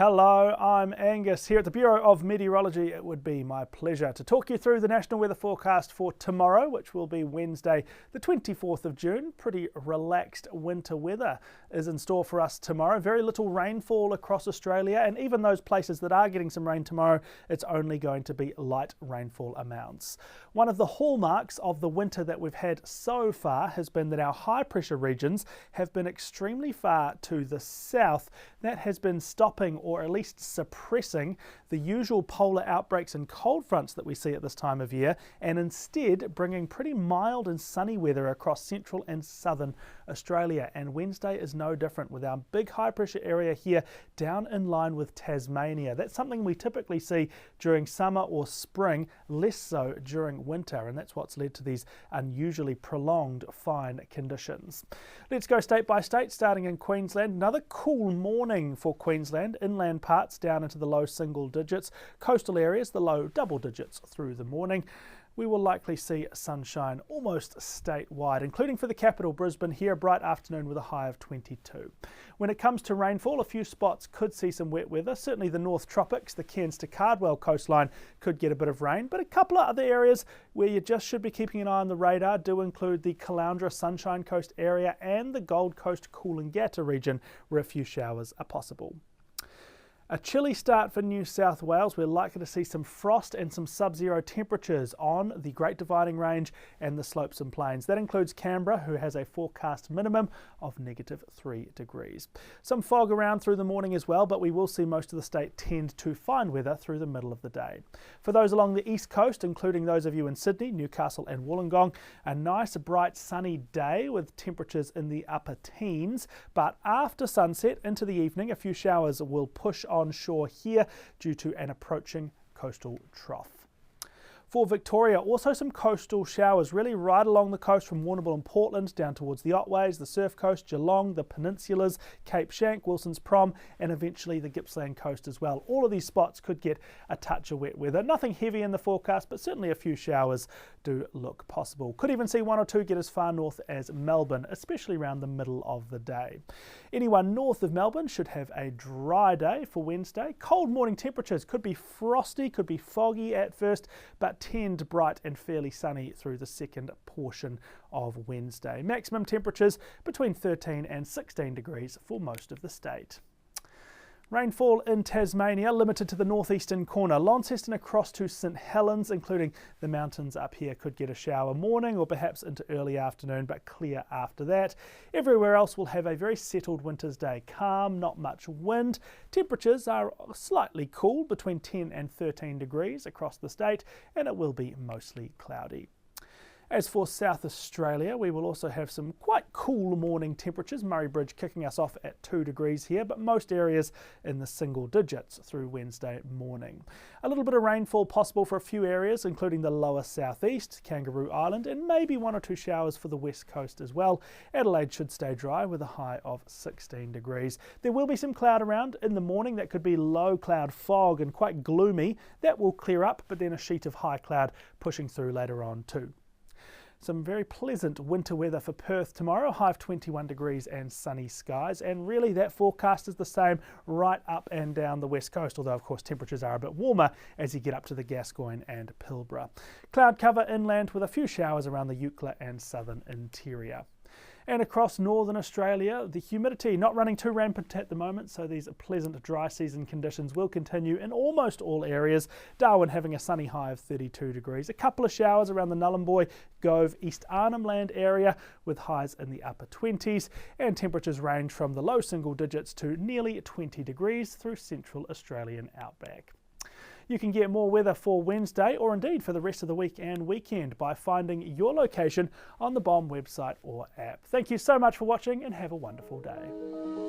Hello, I'm Angus here at the Bureau of Meteorology. It would be my pleasure to talk you through the national weather forecast for tomorrow, which will be Wednesday, the 24th of June. Pretty relaxed winter weather is in store for us tomorrow. Very little rainfall across Australia, and even those places that are getting some rain tomorrow, it's only going to be light rainfall amounts. One of the hallmarks of the winter that we've had so far has been that our high pressure regions have been extremely far to the south. That has been stopping or at least suppressing the usual polar outbreaks and cold fronts that we see at this time of year, and instead bringing pretty mild and sunny weather across central and southern Australia. And Wednesday is no different, with our big high pressure area here down in line with Tasmania. That's something we typically see during summer or spring, less so during winter, and that's what's led to these unusually prolonged fine conditions. Let's go state by state, starting in Queensland. Another cool morning for Queensland. Inland parts down into the low single digits, coastal areas the low double digits through the morning. We will likely see sunshine almost statewide, including for the capital Brisbane here, a bright afternoon with a high of 22. When it comes to rainfall, a few spots could see some wet weather. Certainly the North Tropics, the Cairns to Cardwell coastline could get a bit of rain, but a couple of other areas where you just should be keeping an eye on the radar do include the Caloundra Sunshine Coast area and the Gold Coast Coolangatta region, where a few showers are possible. A chilly start for New South Wales. We're likely to see some frost and some sub-zero temperatures on the Great Dividing Range and the slopes and plains. That includes Canberra, who has a forecast minimum of -3 degrees. Some fog around through the morning as well, but we will see most of the state tend to fine weather through the middle of the day. For those along the east coast, including those of you in Sydney, Newcastle and Wollongong, a nice bright sunny day with temperatures in the upper teens, but after sunset into the evening, a few showers will push on shore here due to an approaching coastal trough. For Victoria, also some coastal showers really right along the coast from Warrnambool and Portland down towards the Otways, the Surf Coast, Geelong, the Peninsulas, Cape Schanck, Wilson's Prom, and eventually the Gippsland coast as well. All of these spots could get a touch of wet weather. Nothing heavy in the forecast, but certainly a few showers do look possible. Could even see one or two get as far north as Melbourne, especially around the middle of the day. Anyone north of Melbourne should have a dry day for Wednesday. Cold morning temperatures, could be frosty, could be foggy at first, but tend bright and fairly sunny through the second portion of Wednesday. Maximum temperatures between 13 and 16 degrees for most of the state. Rainfall in Tasmania limited to the northeastern corner. Launceston across to St Helens, including the mountains up here, could get a shower morning or perhaps into early afternoon, but clear after that. Everywhere else will have a very settled winter's day. Calm, not much wind. Temperatures are slightly cool, between 10 and 13 degrees across the state, and it will be mostly cloudy. As for South Australia, we will also have some quite cool morning temperatures. Murray Bridge kicking us off at 2 degrees here, but most areas in the single digits through Wednesday morning. A little bit of rainfall possible for a few areas, including the lower southeast, Kangaroo Island, and maybe one or two showers for the west coast as well. Adelaide should stay dry with a high of 16 degrees. There will be some cloud around in the morning. That could be low cloud fog and quite gloomy. That will clear up, but then a sheet of high cloud pushing through later on too. Some very pleasant winter weather for Perth tomorrow, high of 21 degrees and sunny skies, and really that forecast is the same right up and down the west coast, although of course temperatures are a bit warmer as you get up to the Gascoyne and Pilbara. Cloud cover inland with a few showers around the Eucla and southern interior. And across northern Australia, the humidity not running too rampant at the moment, so these pleasant dry season conditions will continue in almost all areas. Darwin having a sunny high of 32 degrees. A couple of showers around the Nhulunbuy, Gove, East Arnhem Land area with highs in the upper 20s, and temperatures range from the low single digits to nearly 20 degrees through central Australian outback. You can get more weather for Wednesday, or indeed for the rest of the week and weekend, by finding your location on the BOM website or app. Thank you so much for watching and have a wonderful day.